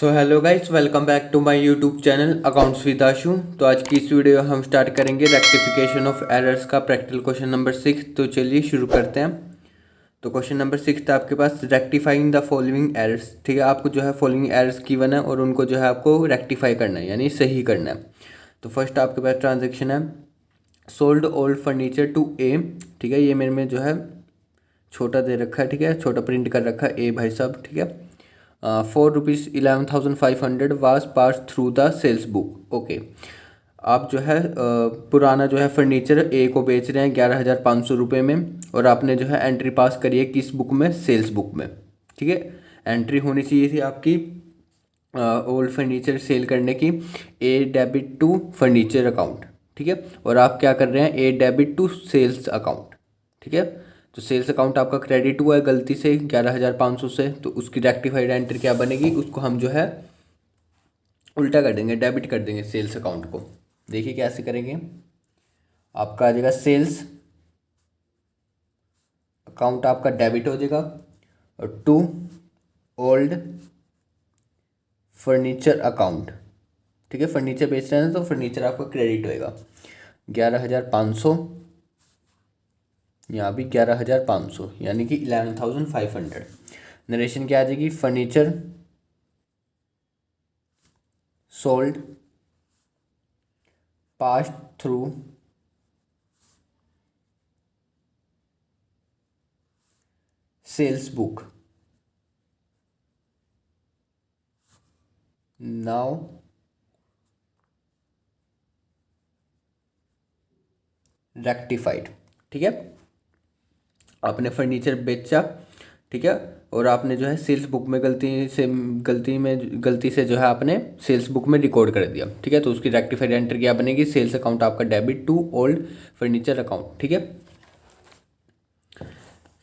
So hello guys, welcome back to my YouTube channel accounts with Ashu. तो आज की इस वीडियो हम स्टार्ट करेंगे रेक्टिफिकेशन ऑफ एरर्स का प्रैक्टिकल क्वेश्चन नंबर 6। तो चलिए शुरू करते हैं। तो क्वेश्चन नंबर 6 था आपके पास, रेक्टिफाइंग द फॉलोइंग एरर्स। ठीक है, आपको जो है फॉलोइंग एरर्स गिवन है और उनको जो है आपको रेक्टिफाई करना है, यानी सही करना है। तो फर्स्ट आपके पास ट्रांजेक्शन है, सोल्ड ओल्ड फर्नीचर टू ए। ठीक है, ये मेरे में जो है छोटा दे रखा है। ठीक है, छोटा प्रिंट कर रखा है ए भाई साहब। ठीक है, ₹4,11,500 was pass through the sales book. Okay, आप जो है पुराना जो है फर्नीचर ए को बेच रहे हैं 11,500 में, और आपने जो है एंट्री पास करी है किस बुक में? सेल्स बुक में। ठीक है, एंट्री होनी चाहिए थी आपकी ओल्ड फर्नीचर सेल करने की, ए डेबिट टू फर्नीचर अकाउंट। ठीक है, और आप क्या कर रहे हैं? ए डेबिट टू सेल्स अकाउंट। ठीक है, तो सेल्स अकाउंट आपका क्रेडिट हुआ है गलती से 11,500 से, तो उसकी रेक्टिफाइड एंट्री क्या बनेगी? उसको हम जो है उल्टा कर देंगे, डेबिट कर देंगे सेल्स अकाउंट को। देखिए कैसे करेंगे। आपका आ जाएगा सेल्स अकाउंट, आपका डेबिट हो जाएगा, और टू ओल्ड फर्नीचर अकाउंट। ठीक है, फर्नीचर बेच रहे हैं तो फर्नीचर आपका क्रेडिट होएगा 11,500, यहाँ भी 11,500, यानी कि 11,500। नरेशन क्या आ जाएगी? Furniture sold pass through sales book, now rectified. ठीक है, आपने फर्नीचर बेचा, ठीक है, और आपने जो है सेल्स बुक में गलती से जो है आपने सेल्स बुक में रिकॉर्ड कर दिया। ठीक है, तो उसकी रेक्टिफाइड एंट्री क्या बनेगी? सेल्स अकाउंट आपका debit to old furniture account. ठीक है,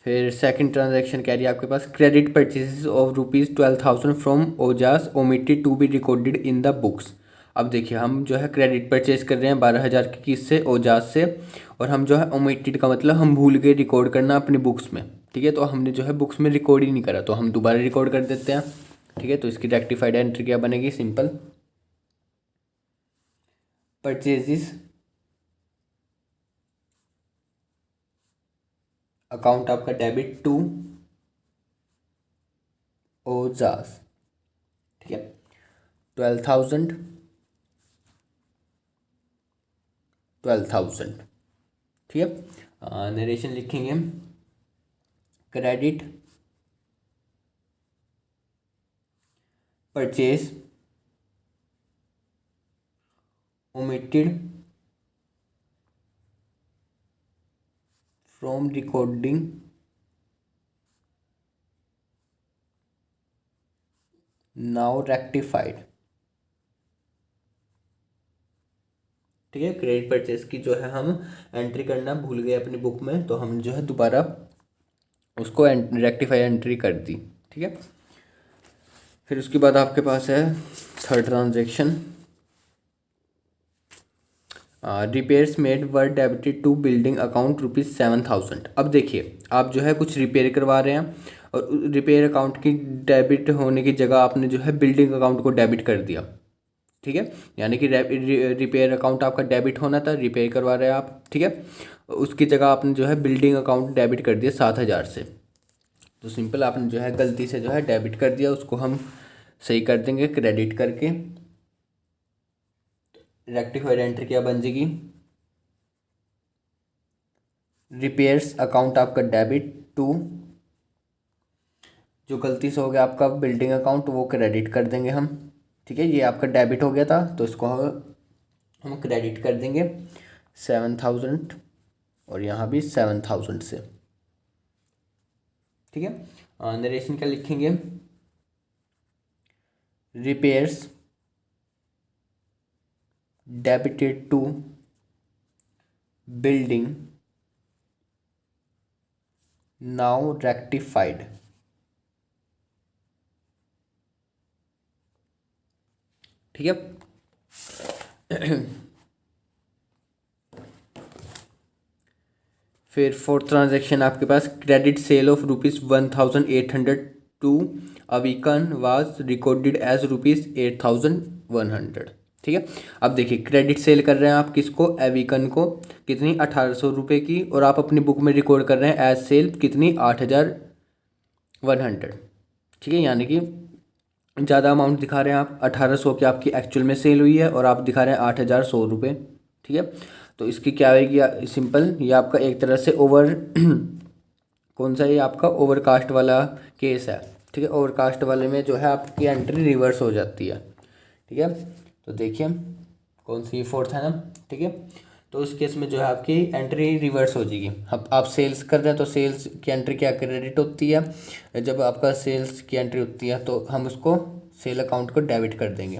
फिर सेकंड ट्रांजैक्शन कह रही है आपके पास, credit purchases of ₹12,000 from Ojas omitted to be recorded in the books. अब देखिए, हम जो है क्रेडिट परचेज कर रहे हैं 12,000 की किससे? ओजास से, और हम जो है ओमिटेड का मतलब हम भूल गए रिकॉर्ड करना अपनी बुक्स में। ठीक है, तो हमने जो है बुक्स में रिकॉर्ड ही नहीं करा, तो हम दोबारा रिकॉर्ड कर देते हैं। ठीक है, तो इसकी रेक्टिफाइड एंट्री क्या बनेगी? सिंपल, परचेजेस अकाउंट आपका डेबिट टू ओजास। ठीक है, 12,000 12,000। ठीक है, नरेशन लिखेंगे, credit purchase omitted from recording now rectified. ठीक है, क्रेडिट परचेज की जो है हम एंट्री करना भूल गए अपनी बुक में, तो हम जो है दोबारा उसको रेक्टिफाई एंट्री कर दी। ठीक है, फिर उसके बाद आपके पास है third transaction, repairs made were debited to building account ₹7,000। अब देखिए, आप जो है कुछ रिपेयर करवा रहे हैं, और रिपेयर अकाउंट की डेबिट होने की जगह आपने जो है बिल्डिंग अकाउंट को डेबिट कर दिया। ठीक है, यानी कि रिपेयर अकाउंट आपका डेबिट होना था, रिपेयर करवा रहे हैं आप। ठीक है, उसकी जगह आपने जो है बिल्डिंग अकाउंट डेबिट कर दिया 7,000 से। तो सिंपल आपने जो है गलती से जो है डेबिट कर दिया, उसको हम सही कर देंगे क्रेडिट करके। रेक्टिफाइड एंट्री क्या बन जाएगी? रिपेयर्स अकाउंट आपका डेबिट टू, जो गलती से हो गया आपका बिल्डिंग अकाउंट, वो क्रेडिट कर देंगे हम। ठीक है, ये आपका डेबिट हो गया था, तो इसको हम क्रेडिट कर देंगे 7,000, और यहाँ भी 7,000 से। ठीक है, नरेशन क्या लिखेंगे? Repairs debited to building now rectified. ठीक है, फिर फोर्थ ट्रांजेक्शन आपके पास, credit sale of ₹1,800 to Avikan was recorded as ₹8,100। ठीक है। अब देखिए क्रेडिट सेल कर रहे हैं आप किसको, अवीकन को, कितनी 1,800 की, और आप अपनी बुक में रिकॉर्ड कर रहे हैं एज सेल कितनी 8,100। ठीक है, यानी कि ज़्यादा अमाउंट दिखा रहे हैं आप, 1,800 की आपकी एक्चुअल में सेल हुई है और आप दिखा रहे हैं 8,100 रुपये। ठीक है, तो इसकी क्या होगी, सिंपल, ये आपका एक तरह से ओवर कौन सा, ये आपका ओवरकास्ट वाला केस है। ठीक है, ओवरकास्ट वाले में जो है आपकी एंट्री रिवर्स हो जाती है। ठीक है, तो देखिए कौन सी, फोर्थ है ना। ठीक है, तो उस केस में जो है आपकी एंट्री रिवर्स हो जाएगी। अब आप सेल्स कर रहे हैं तो सेल्स की एंट्री क्या क्रेडिट होती है, जब आपका सेल्स की एंट्री होती है तो हम उसको सेल अकाउंट को डेबिट कर देंगे।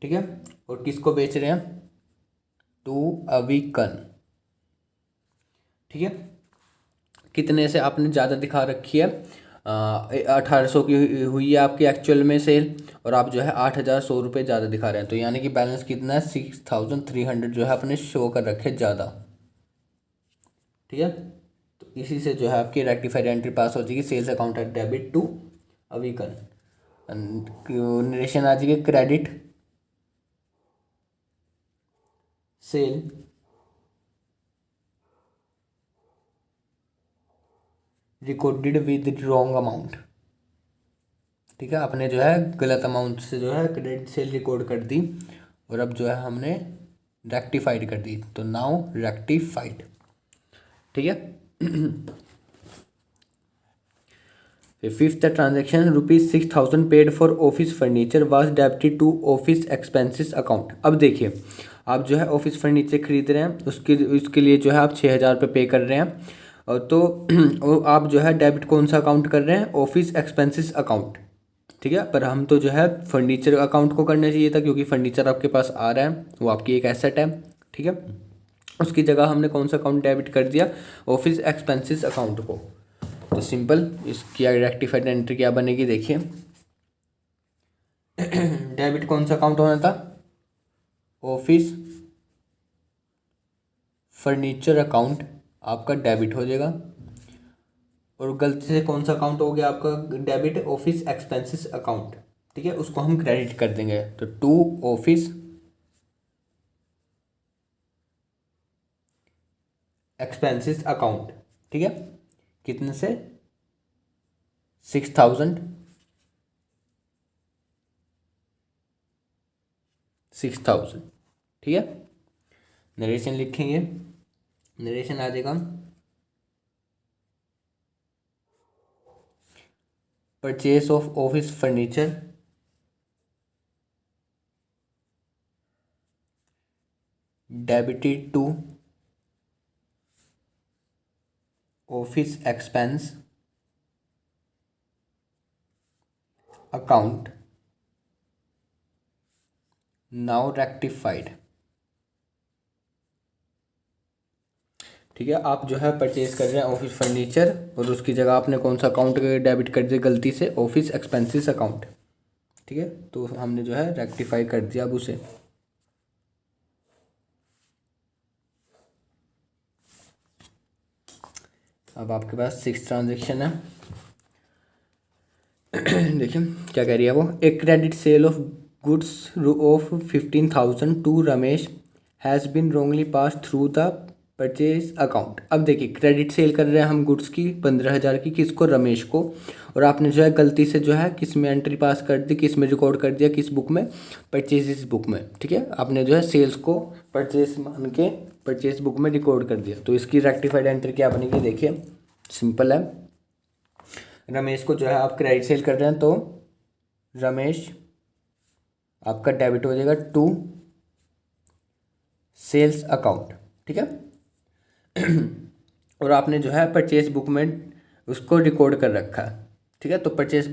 ठीक है, और किसको बेच रहे हैं, टू अवीकन। ठीक है, कितने से आपने ज़्यादा दिखा रखी है, 1,800 की हुई है आपकी एक्चुअल में सेल, और आप जो है 8,100 रुपये ज़्यादा दिखा रहे हैं, तो यानी कि बैलेंस कितना है, 6,300 जो है आपने शो कर रखे ज़्यादा। ठीक है, तो इसी से जो है आपकी रेक्टिफाइड एंट्री पास हो जाएगी, sales account at debit to Avikan. Narration आ जाएगी credit sale recorded with wrong amount. ठीक है, आपने जो है गलत अमाउंट से जो है क्रेडिट सेल रिकॉर्ड कर दी, और अब जो है हमने रेक्टिफाइड कर दी, तो नाउ रेक्टिफाइड। ठीक है, fifth transaction ₹6,000 paid for office furniture was debited to office expenses account. अब देखिए आप जो है ऑफिस फर्नीचर खरीद रहे हैं, उसके लिए जो है आप 6,000 रुपये पे कर रहे हैं, और तो आप जो है डेबिट कौन सा अकाउंट कर रहे हैं, ऑफिस एक्सपेंसेस अकाउंट। ठीक है, पर हम तो जो है फर्नीचर अकाउंट को करना चाहिए था, क्योंकि फर्नीचर आपके पास आ रहा है, वो आपकी एक एसेट है। ठीक है, उसकी जगह हमने कौन सा अकाउंट डेबिट कर दिया, ऑफिस एक्सपेंसेस अकाउंट को। तो सिंपल इसकी रेक्टिफाइड एंट्री क्या बनेगी, देखिए डेबिट कौन सा अकाउंट होना था, ऑफिस फर्नीचर अकाउंट आपका डेबिट हो जाएगा, और गलती से कौन सा अकाउंट हो गया आपका डेबिट, ऑफिस एक्सपेंसेस अकाउंट। ठीक है, उसको हम क्रेडिट कर देंगे, तो टू ऑफिस एक्सपेंसेस अकाउंट। ठीक है, कितने से, 6,000, 6,000। ठीक है, नरेशन लिखेंगे, नरेशन आ जाएगा purchase of office furniture debited to office expense account, now rectified. ठीक है, आप जो है परचेज कर रहे हैं ऑफिस फर्नीचर, और उसकी जगह आपने कौन सा अकाउंट डेबिट कर दिया गलती से, ऑफिस एक्सपेंसेस अकाउंट। ठीक है, तो हमने जो है रेक्टिफाई कर दिया अब उसे। अब आपके पास 6 ट्रांजेक्शन है। देखिए क्या कह रही है वो, a credit sale of goods of 15,000 to Ramesh has been wrongly passed through the purchase account. अब देखिए क्रेडिट सेल कर रहे हैं हम गुड्स की 15,000 की, किसको, रमेश को, और आपने जो है गलती से जो है किस में एंट्री पास कर दी, किस में रिकॉर्ड कर दिया, किस बुक में, परचेज बुक में। ठीक है, आपने जो है सेल्स को परचेज मान के परचेज बुक में रिकॉर्ड कर दिया, तो इसकी रेक्टिफाइड एंट्री क्या बनेगी, देखिए सिंपल है, रमेश को जो है आप क्रेडिट सेल कर रहे हैं, तो रमेश आपका डेबिट हो जाएगा टू सेल्स अकाउंट। ठीक है, और आपने जो है परचेज बुक में उसको रिकॉर्ड कर रखा है। ठीक है, तो परचेज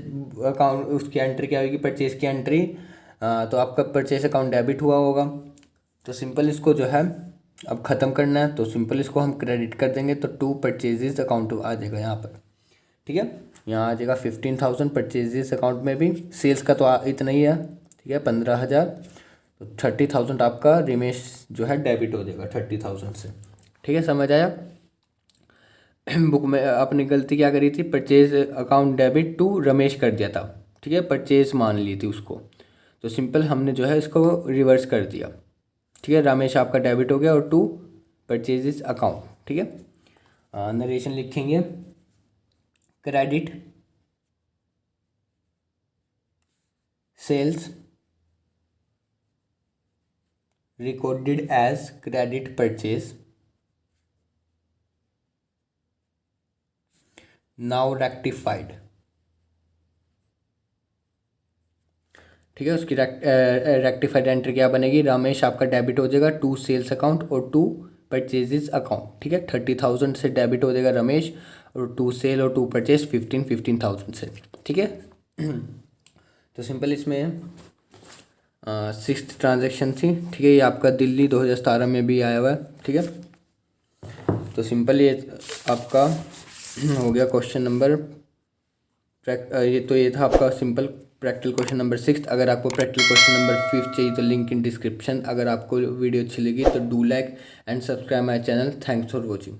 अकाउंट उसकी एंट्री क्या होगी, परचेज की एंट्री, तो आपका परचेज अकाउंट डेबिट हुआ होगा, तो सिंपल इसको जो है अब ख़त्म करना है, तो सिंपल इसको हम क्रेडिट कर देंगे, तो टू परचेजेस अकाउंट आ जाएगा यहाँ पर। ठीक है, यहाँ आ जाएगा 15,000 परचेजेस अकाउंट में भी, सेल्स का तो इतना ही है। ठीक है, 15,000, तो 30,000 आपका रिमेश जो है डेबिट हो जाएगा 30,000 से। ठीक है, समझ आया। बुक में आपने गलती क्या करी थी, purchase account debit to Ramesh कर दिया था, ठीक है, परचेज मान ली थी उसको। तो सिंपल हमने जो है इसको रिवर्स कर दिया, ठीक है। रमेश आपका डेबिट हो गया और टू परचेजेस अकाउंट, ठीक है। नरेशन लिखेंगे, credit sales recorded as credit purchase, now rectified, ठीक है। उसकी रेक्टिफाइड एंट्री क्या बनेगी, रमेश आपका डेबिट हो जाएगा टू सेल्स अकाउंट और टू परचेजेस अकाउंट, ठीक है। 30,000 से डेबिट हो जाएगा रमेश, और टू सेल और टू परचेज 15,000 से, ठीक है। तो सिंपल इसमें सिक्स्थ ट्रांजैक्शन थी, ठीक है। ये आपका दिल्ली 2017 में भी आया हुआ है, ठीक है। तो सिंपल ये आपका हो गया क्वेश्चन नंबर ये था आपका सिंपल प्रैक्टिकल क्वेश्चन नंबर 6। अगर आपको प्रैक्टिकल क्वेश्चन नंबर 5 चाहिए तो लिंक इन डिस्क्रिप्शन। अगर आपको वीडियो अच्छी लगी तो do like and subscribe my channel. Thanks for watching.